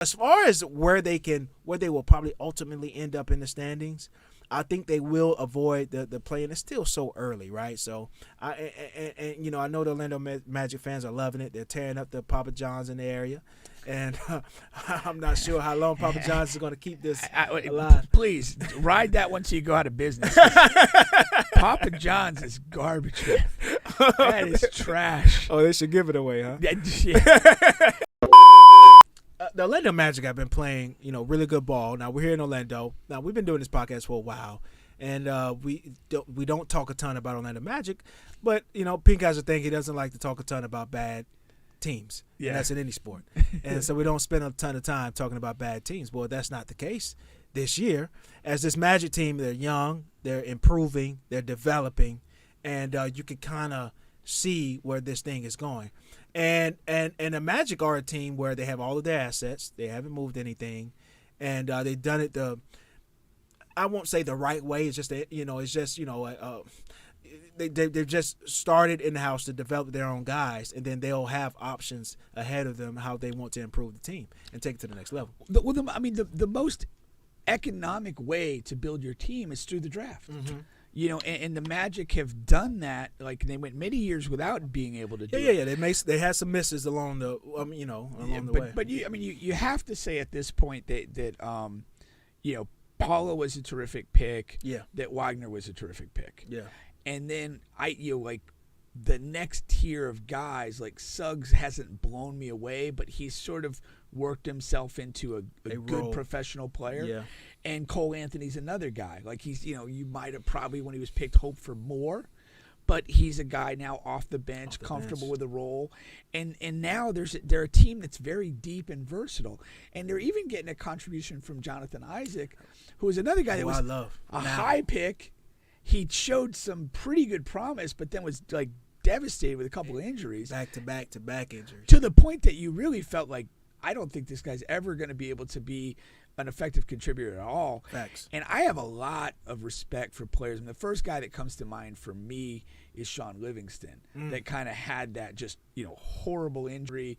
As far as where they will probably ultimately end up in the standings, I think they will avoid the play, and it's still so early, right? So, I know the Orlando Magic fans are loving it. They're tearing up the Papa John's in the area, and I'm not sure how long Papa John's is going to keep this alive. Please ride that one till you go out of business. Papa John's is garbage, man. That is trash. Oh, they should give it away, huh? Yeah. The Orlando Magic have been playing, really good ball. Now we're here in Orlando. Now we've been doing this podcast for a while, and we don't talk a ton about Orlando Magic, but Pink has a thing. He doesn't like to talk a ton about bad teams. Yeah, and that's in any sport, and so we don't spend a ton of time talking about bad teams. Well, that's not the case this year. As this Magic team, they're young, they're improving, they're developing, and you can kind of see where this thing is going. And the Magic are a team where they have all of their assets. They haven't moved anything, and they've done it I won't say the right way. It's just they've just started in the house to develop their own guys, and then they'll have options ahead of them how they want to improve the team and take it to the next level. The most economic way to build your team is through the draft. Mm-hmm. And the Magic have done that. Like they went many years without being able to do it. Yeah. They had some misses along the the way. But you have to say at this point that Paolo was a terrific pick. Yeah. That Wagner was a terrific pick. Yeah. And then the next tier of guys, like Suggs hasn't blown me away, but he's sort of worked himself into a good professional player. Yeah. And Cole Anthony's another guy. Like he's, you might have probably when he was picked hoped for more, but he's a guy now off the bench, comfortable with the role. And now they're a team that's very deep and versatile. And they're even getting a contribution from Jonathan Isaac, who is another guy that was a high pick. He showed some pretty good promise, but then was like devastated with a couple of injuries. Back to back injuries. To the point that you really felt like, I don't think this guy's ever going to be able to be an effective contributor at all. Facts. And I have a lot of respect for players. And the first guy that comes to mind for me is Sean Livingston, that kind of had that just, horrible injury,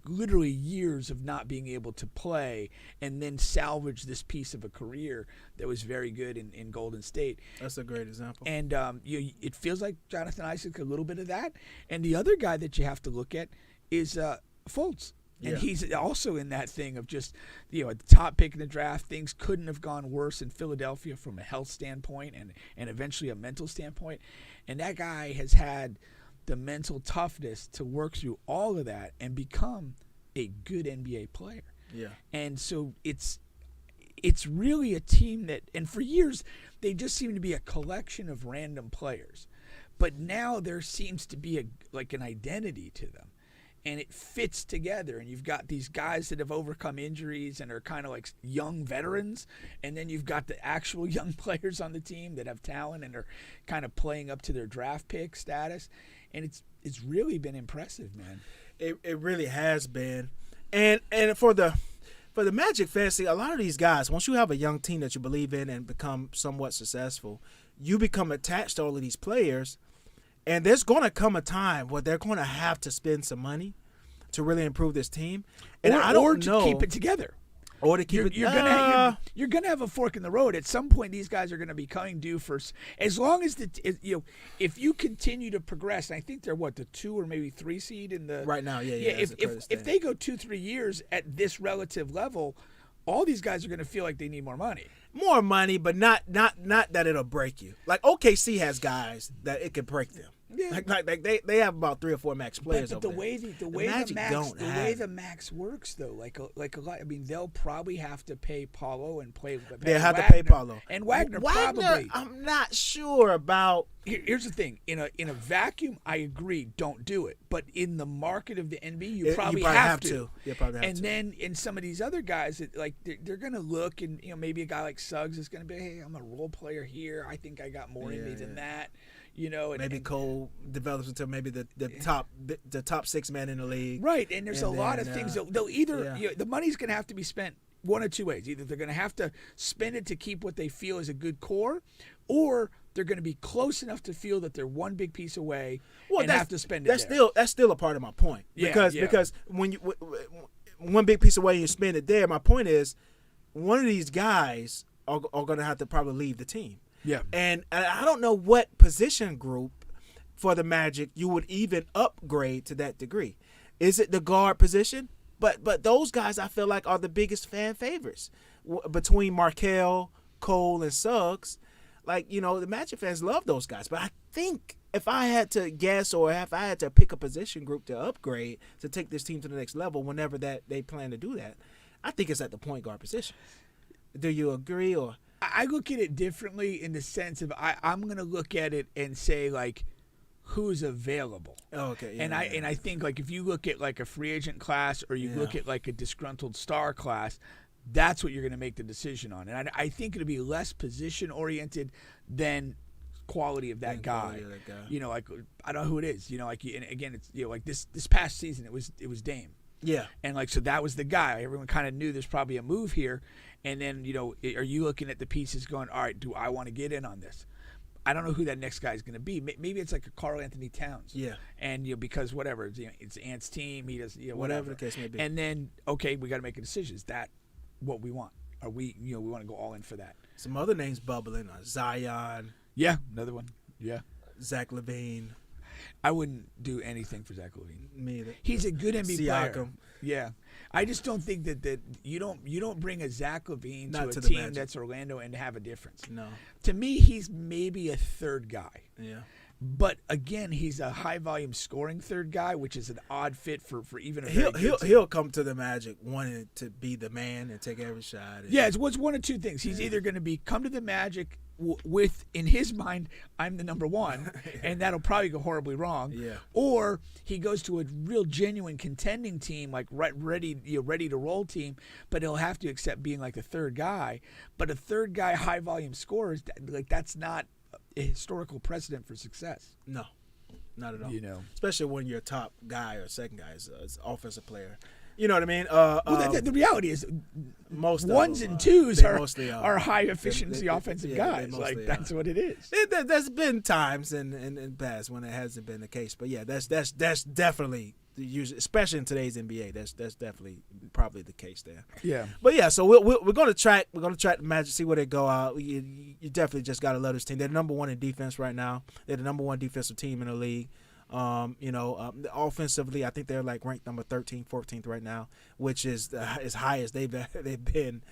literally years of not being able to play, and then salvage this piece of a career that was very good in Golden State. That's a great example. And it feels like Jonathan Isaac, a little bit of that. And the other guy that you have to look at is Fultz. And he's also in that thing of just, at the top pick in the draft, things couldn't have gone worse in Philadelphia from a health standpoint and eventually a mental standpoint. And that guy has had the mental toughness to work through all of that and become a good NBA player. Yeah. And so it's really a team that, and for years, they just seem to be a collection of random players. But now there seems to be an identity to them. And it fits together, and you've got these guys that have overcome injuries and are kind of like young veterans, and then you've got the actual young players on the team that have talent and are kind of playing up to their draft pick status, and it's really been impressive, man. It really has been, and for the Magic fans, see, a lot of these guys, once you have a young team that you believe in and become somewhat successful, you become attached to all of these players. And there's going to come a time where they're going to have to spend some money to really improve this team. And I don't know. Or to keep it together. Or to keep it you're gonna have a fork in the road. At some point, these guys are going to be coming due for, as long as if you continue to progress. And I think they're the 2 or maybe 3 seed in the right now. Yeah. If they go 2-3 years at this relative level, all these guys are going to feel like they need more money. More money, but not that it'll break you. Like OKC has guys that it could break them. Yeah. Like they have about 3 or 4 max players. But the way the max works though, like a lot. I mean, they'll probably have to pay Paulo and pay. They have Wagner, to pay Paulo and Wagner probably. I'm not sure about. Here's the thing: in a vacuum, I agree. Don't do it. But in the market of the NBA, you probably have to. You probably have and to. then in some of these other guys, they're going to look, and maybe a guy like Suggs is going to be, hey, I'm a role player here. I think I got more in me than that. Maybe Cole develops into maybe the top 6 man in the league. Right, and there's a lot of things. They'll either the money's going to have to be spent one of 2 ways. Either they're going to have to spend it to keep what they feel is a good core, or they're going to be close enough to feel that they're one big piece away and have to spend it. That's still a part of my point. Because when one big piece away and you spend it there. My point is, one of these guys are going to have to probably leave the team. Yeah. And I don't know what position group for the Magic you would even upgrade to that degree. Is it the guard position? But those guys I feel like are the biggest fan favorites between Markelle, Cole, and Suggs. Like, you know, the Magic fans love those guys. But I think if I had to guess or if I had to pick a position group to upgrade to take this team to the next level whenever that they plan to do that, I think it's at the point guard position. Do you agree? Or I look at it differently in the sense of I'm going to look at it and say, like, who's available. Oh, okay. Yeah, and I think, like, if you look at, like, a free agent class or you look at, like, a disgruntled star class, that's what you're going to make the decision on. And I think it'll be less position-oriented than quality of that guy. You know, like, I don't know who it is. You know, like, and again, it's, you know, like this past season, it was Dame. Yeah. And, like, so that was the guy. Everyone kind of knew there's probably a move here. And then, you know, are you looking at the pieces going, all right, do I want to get in on this? I don't know who that next guy is going to be. Maybe it's like a Karl Anthony Towns. Yeah. And, you know, because whatever, you know, it's Ant's team. He does, you know, whatever the case may be. And then, okay, we got to make a decision. Is that what we want? Are we, you know, we want to go all in for that? Some other names bubbling: Zion. Yeah, another one. Yeah. Zach LaVine. I wouldn't do anything for Zach LaVine. Me either. He's a good NBA player. Siakam. Yeah. I just don't think that you don't bring a Zach LaVine Not to to a the team Magic. that's Orlando and have a difference. No. To me, he's maybe a third guy. Yeah. But again, he's a high volume scoring third guy, which is an odd fit for even a very good team. He'll come to the Magic wanting to be the man and take every shot. Yeah, it's one of two things. He's either going to come to the Magic with, in his mind, I'm the number one, and that'll probably go horribly wrong. Yeah. Or he goes to a real genuine contending team, like ready to roll team, but he'll have to accept being like a third guy. But a third guy, high volume scorers, like that's not a historical precedent for success. No, not at all. You know, especially when your top guy or second guy is an offensive player. You know what I mean? The reality is, most ones of them, and twos they are mostly high efficiency offensive they guys. mostly Like that's what it is. There's been times in past when it hasn't been the case, but yeah, that's definitely the usual, especially in today's NBA. That's definitely probably the case there. Yeah. But yeah, so we're going to track the Magic, see where they go out. You definitely just got to love this team. They're number one in defense right now. They're the number one defensive team in the league. Offensively, I think they're like ranked number 13th, 14th right now, which is as high as they've been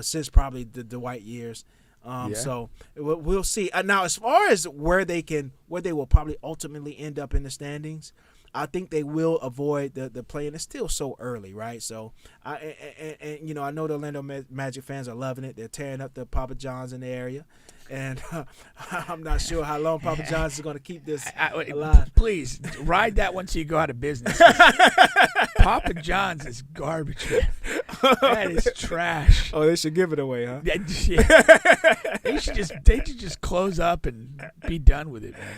since probably the Dwight years. So we'll see. Now, as far as where they will probably ultimately end up in the standings, I think they will avoid the play, and it's still so early, right? So, I know the Orlando Magic fans are loving it. They're tearing up the Papa John's in the area, and I'm not sure how long Papa John's is going to keep this alive. Please ride that one till you go out of business. Papa John's is garbage. That is trash. Oh, they should give it away, huh? Yeah. They should just close up and be done with it, man.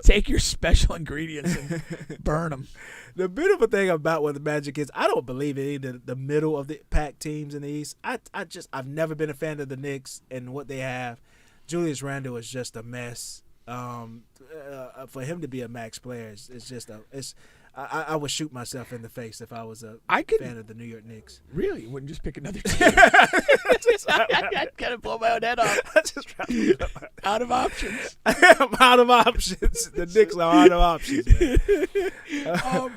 Take your special ingredients and burn them. The beautiful thing about what the Magic is, I don't believe in either the middle of the pack teams in the East. I've never been a fan of the Knicks and what they have. Julius Randle is just a mess. For him to be a max player, I would shoot myself in the face if I was a fan of the New York Knicks. Really? You wouldn't just pick another team? I'd kind of blow my own head off. Out of options. I'm out of options. The Knicks are out of options, man.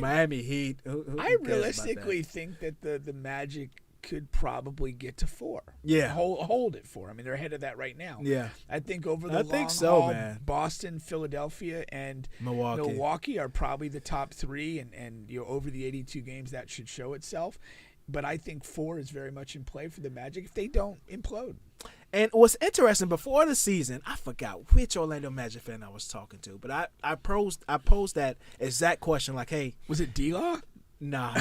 Miami Heat. Who I realistically think that the Magic could probably get to 4. Yeah. Hold it 4. I mean, they're ahead of that right now. Yeah. I think over the long haul, man. Boston, Philadelphia, and Milwaukee are probably the top 3, and over the 82 games that should show itself. But I think 4 is very much in play for the Magic if they don't implode. And what's interesting, before the season, I forgot which Orlando Magic fan I was talking to, but I posed that exact question, like, hey. Was it D-Law? Nah.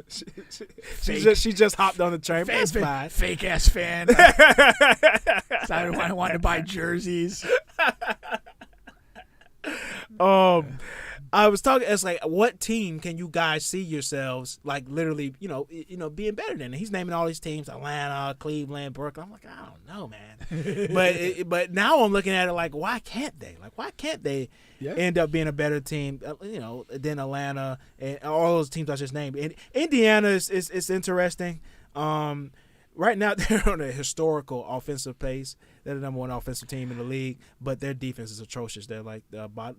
she just hopped on the train. That's fine. Fake ass fan. Decided I wanted to buy jerseys. I was talking. It's like, what team can you guys see yourselves like literally, being better than? And he's naming all these teams: Atlanta, Cleveland, Brooklyn. I'm like, I don't know, man. but now I'm looking at it like, why can't they? Like, why can't they end up being a better team? Than Atlanta and all those teams I just named. And Indiana is interesting. Right now, they're on a historical offensive pace. They're the number one offensive team in the league, but their defense is atrocious. They're like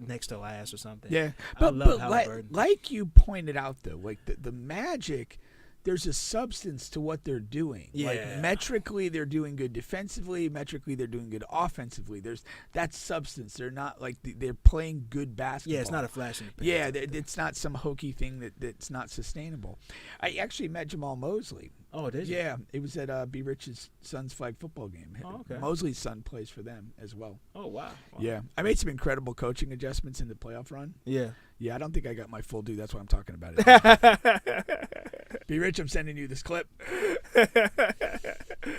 next to last or something. Yeah, I love like you pointed out, though, like the Magic, there's a substance to what they're doing. Yeah. Like metrically, they're doing good defensively. Metrically, they're doing good offensively. There's that substance. They're not like they're playing good basketball. Yeah, it's not a flash in the pan. Yeah, it's not some hokey thing that's not sustainable. I actually met Jamal Mosley. Oh, did you? Yeah, it was at B. Rich's son's flag football game. Oh, okay. Mosley's son plays for them as well. Oh, wow. Yeah, I made some incredible coaching adjustments in the playoff run. Yeah. Yeah, I don't think I got my full due. That's why I'm talking about it. B. Rich, I'm sending you this clip.